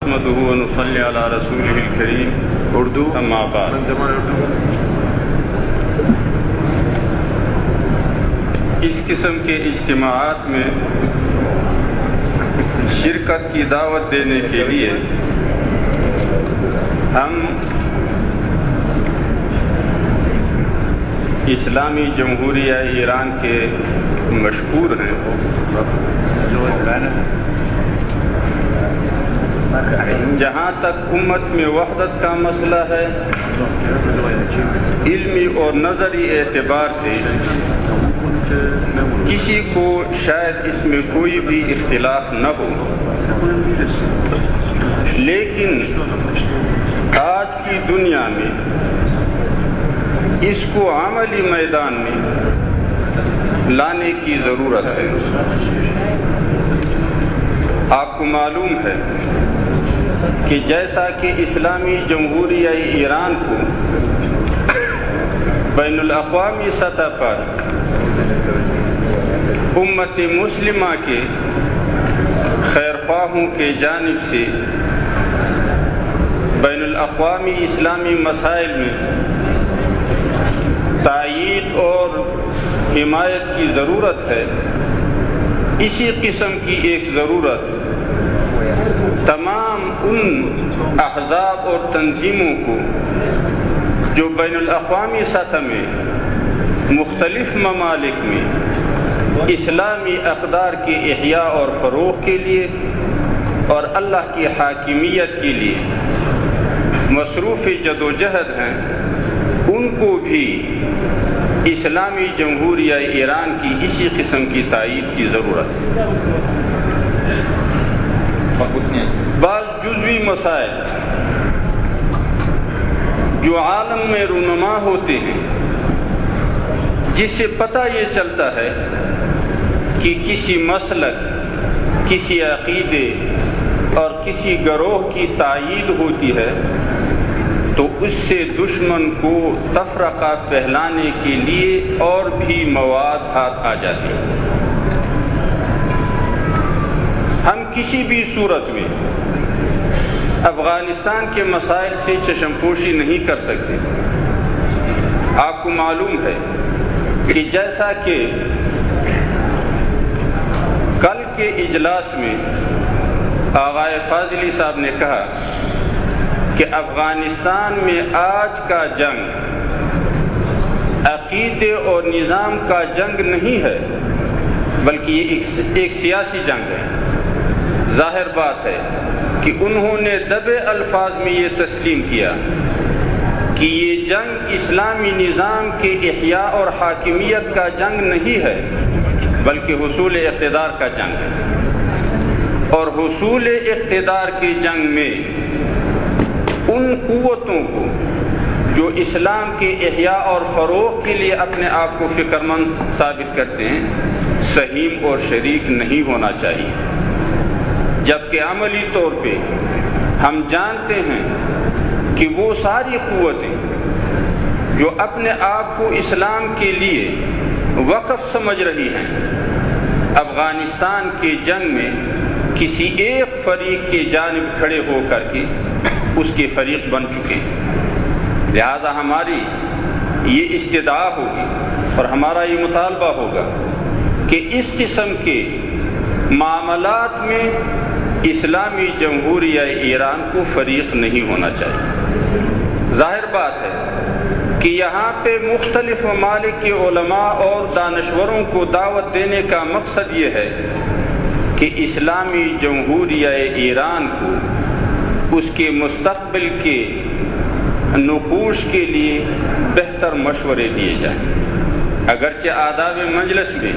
نحمده ونصلي علی رسولہ الکریم اردو اما بعد۔ اس قسم کے اجتماعات میں شرکت کی دعوت دینے کے لیے ہم اسلامی جمہوریہ ایران کے مشکور ہیں۔ جہاں تک امت میں وحدت کا مسئلہ ہے، علمی اور نظری اعتبار سے کسی کو شاید اس میں کوئی بھی اختلاف نہ ہو، لیکن آج کی دنیا میں اس کو عملی میدان میں لانے کی ضرورت ہے۔ آپ کو معلوم ہے کہ جیسا کہ اسلامی جمہوریہ ایران کو بین الاقوامی سطح پر امت مسلمہ کے خیرخواہوں کے جانب سے بین الاقوامی اسلامی مسائل میں تائید اور حمایت کی ضرورت ہے، اسی قسم کی ایک ضرورت تمام ان احزاب اور تنظیموں کو جو بین الاقوامی سطح میں مختلف ممالک میں اسلامی اقدار کے احیاء اور فروغ کے لیے اور اللہ کی حاکمیت کے لیے مصروف جدوجہد ہیں، ان کو بھی اسلامی جمہوریہ ایران کی اسی قسم کی تائید کی ضرورت ہے۔ بعض جزوی مسائل جو عالم میں رونما ہوتے ہیں، جس سے پتہ یہ چلتا ہے کہ کسی مسلک، کسی عقیدے اور کسی گروہ کی تائید ہوتی ہے، تو اس سے دشمن کو تفرقہ پھیلانے کے لیے اور بھی مواد ہاتھ آ جاتی ہے۔ ہم کسی بھی صورت میں افغانستان کے مسائل سے چشم پوشی نہیں کر سکتے۔ آپ کو معلوم ہے کہ جیسا کہ کل کے اجلاس میں آغائے فاضلی صاحب نے کہا کہ افغانستان میں آج کا جنگ عقیدے اور نظام کا جنگ نہیں ہے، بلکہ یہ ایک سیاسی جنگ ہے۔ ظاہر بات ہے کہ انہوں نے دبے الفاظ میں یہ تسلیم کیا کہ یہ جنگ اسلامی نظام کے احیاء اور حاکمیت کا جنگ نہیں ہے، بلکہ حصول اقتدار کا جنگ ہے، اور حصول اقتدار کی جنگ میں ان قوتوں کو جو اسلام کے احیاء اور فروغ کے لیے اپنے آپ کو فکر مند ثابت کرتے ہیں، سہیم اور شریک نہیں ہونا چاہیے، جبکہ عملی طور پہ ہم جانتے ہیں کہ وہ ساری قوتیں جو اپنے آپ کو اسلام کے لیے وقف سمجھ رہی ہیں، افغانستان کے جنگ میں کسی ایک فریق کی جانب کھڑے ہو کر کے اس کے فریق بن چکے ہیں۔ لہذا ہماری یہ استدعا ہوگی اور ہمارا یہ مطالبہ ہوگا کہ اس قسم کے معاملات میں اسلامی جمہوریہ ایران کو فریق نہیں ہونا چاہیے۔ ظاہر بات ہے کہ یہاں پہ مختلف ممالک کے علماء اور دانشوروں کو دعوت دینے کا مقصد یہ ہے کہ اسلامی جمہوریہ ایران کو اس کے مستقبل کے نقوش کے لیے بہتر مشورے دیے جائیں۔ اگرچہ آداب مجلس میں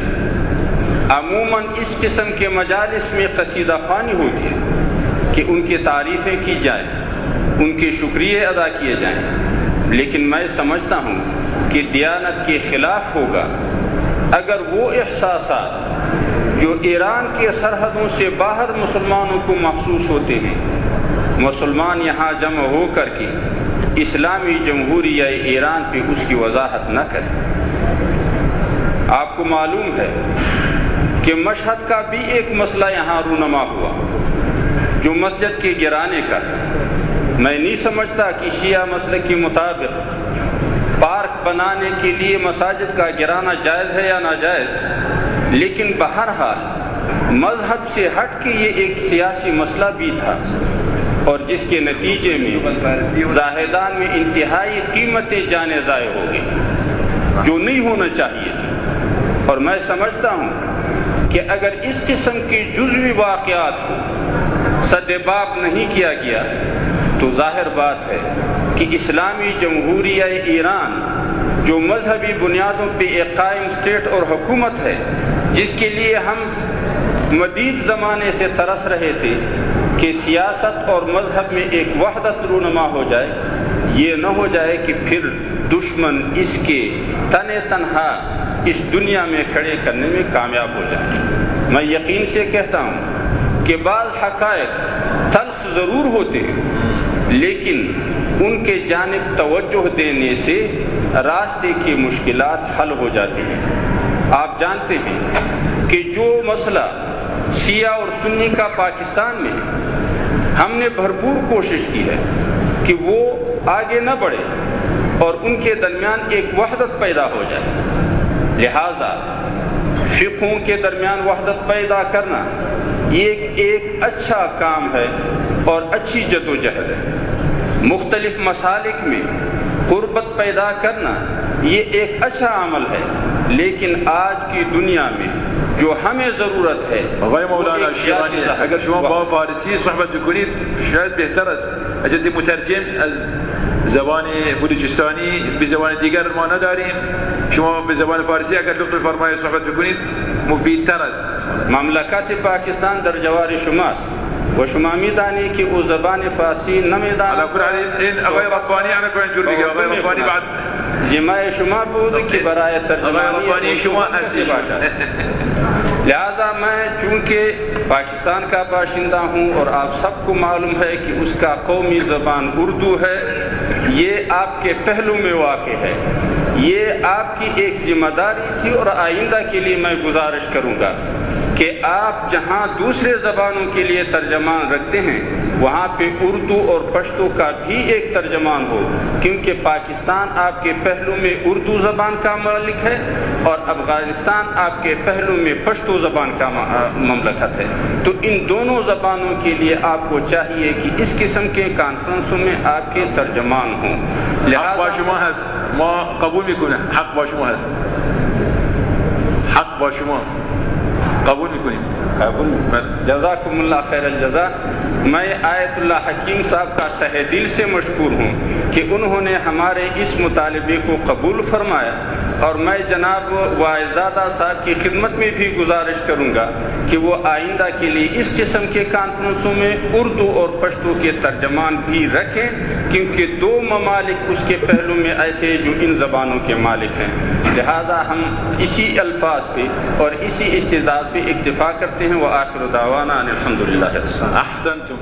عموماً اس قسم کے مجالس میں قصیدہ خوانی ہوتی ہے کہ ان کی تعریفیں کی جائیں، ان کے شکریہ ادا کیے جائیں، لیکن میں سمجھتا ہوں کہ دیانت کے خلاف ہوگا اگر وہ احساسات جو ایران کے سرحدوں سے باہر مسلمانوں کو محسوس ہوتے ہیں، مسلمان یہاں جمع ہو کر کے اسلامی جمہوریہ ایران پہ اس کی وضاحت نہ کریں۔ آپ کو معلوم ہے کہ مشہد کا بھی ایک مسئلہ یہاں رونما ہوا جو مسجد کے گرانے کا تھا۔ میں نہیں سمجھتا کہ شیعہ مسلک کے مطابق پارک بنانے کے لیے مساجد کا گرانا جائز ہے یا ناجائز، لیکن بہرحال مذہب سے ہٹ کے یہ ایک سیاسی مسئلہ بھی تھا، اور جس کے نتیجے میں زاہدان میں انتہائی قیمتیں جانیں ضائع ہو گئی جو نہیں ہونا چاہیے تھا۔ اور میں سمجھتا ہوں کہ اگر اس قسم کے جزوی واقعات کو سدباب نہیں کیا گیا تو ظاہر بات ہے کہ اسلامی جمہوریہ ایران جو مذہبی بنیادوں پہ ایک قائم اسٹیٹ اور حکومت ہے، جس کے لیے ہم مدید زمانے سے ترس رہے تھے کہ سیاست اور مذہب میں ایک وحدت رونما ہو جائے، یہ نہ ہو جائے کہ پھر دشمن اس کے تنے تنہا اس دنیا میں کھڑے کرنے میں کامیاب ہو جائے۔ میں یقین سے کہتا ہوں کہ بعض حقائق تلخ ضرور ہوتے ہیں، لیکن ان کے جانب توجہ دینے سے راستے کی مشکلات حل ہو جاتی ہیں۔ آپ جانتے ہیں کہ جو مسئلہ شیعہ اور سنی کا پاکستان میں ہے، ہم نے بھرپور کوشش کی ہے کہ وہ آگے نہ بڑھے اور ان کے درمیان ایک وحدت پیدا ہو جائے۔ لہٰذا فقہوں کے درمیان وحدت پیدا کرنا یہ ایک اچھا کام ہے اور اچھی جدوجہد ہے۔ مختلف مسالک میں قربت پیدا کرنا یہ ایک اچھا عمل ہے، لیکن آج کی دنیا میں جو ہمیں ضرورت ہے آقای مولانا شیرانی، اگر شما با فارسی صحبت بکنید شاید بهتر است. اجازه مترجم از زبان بلوچستانی به زبان دیگر ما نداریم، شما به زبان فارسی اگر لطف فرمایید صحبت بکنید مفیدتر است. مملکت پاکستان در جوار شماست و شما میدانی که او زبان فارسی نمیداند. علی کل حال این آقای ربانی انا کوین جور دیگه آقای ربانی بعد جماع شما بود که برای ترجمانی آقای ربانی شما اصلی لہذا میں چونکہ پاکستان کا باشندہ ہوں اور آپ سب کو معلوم ہے کہ اس کا قومی زبان اردو ہے، یہ آپ کے پہلو میں واقع ہے، یہ آپ کی ایک ذمہ داری تھی، اور آئندہ کے لیے میں گزارش کروں گا کہ آپ جہاں دوسرے زبانوں کے لیے ترجمان رکھتے ہیں وہاں پہ اردو اور پشتو کا بھی ایک ترجمان ہو، کیونکہ پاکستان آپ کے پہلو میں اردو زبان کا مالک ہے اور افغانستان آپ کے پہلو میں پشتو زبان کا مملکت ہے۔ تو ان دونوں زبانوں کے لیے آپ کو چاہیے کہ اس قسم کے کانفرنسوں میں آپ کے ترجمان ہوں۔ حق با شما هست، ما قبول میکنیم، حق با شما هست، حق با شما قبول میکنیم. جزاکم اللہ خیر الجزا۔ میں آیت اللہ حکیم صاحب کا تہ دل سے مشکور ہوں کہ انہوں نے ہمارے اس مطالبے کو قبول فرمایا، اور میں جناب واعظادہ صاحب کی خدمت میں بھی گزارش کروں گا کہ وہ آئندہ کے لیے اس قسم کے کانفرنسوں میں اردو اور پشتو کے ترجمان بھی رکھیں، کیونکہ دو ممالک اس کے پہلو میں ایسے جو ان زبانوں کے مالک ہیں۔ لہذا ہم اسی الفاظ پہ اور اسی استعداد پہ اکتفا کرتے ہیں۔ وآخر دعوانا ان الحمدللہ۔ احسنتم.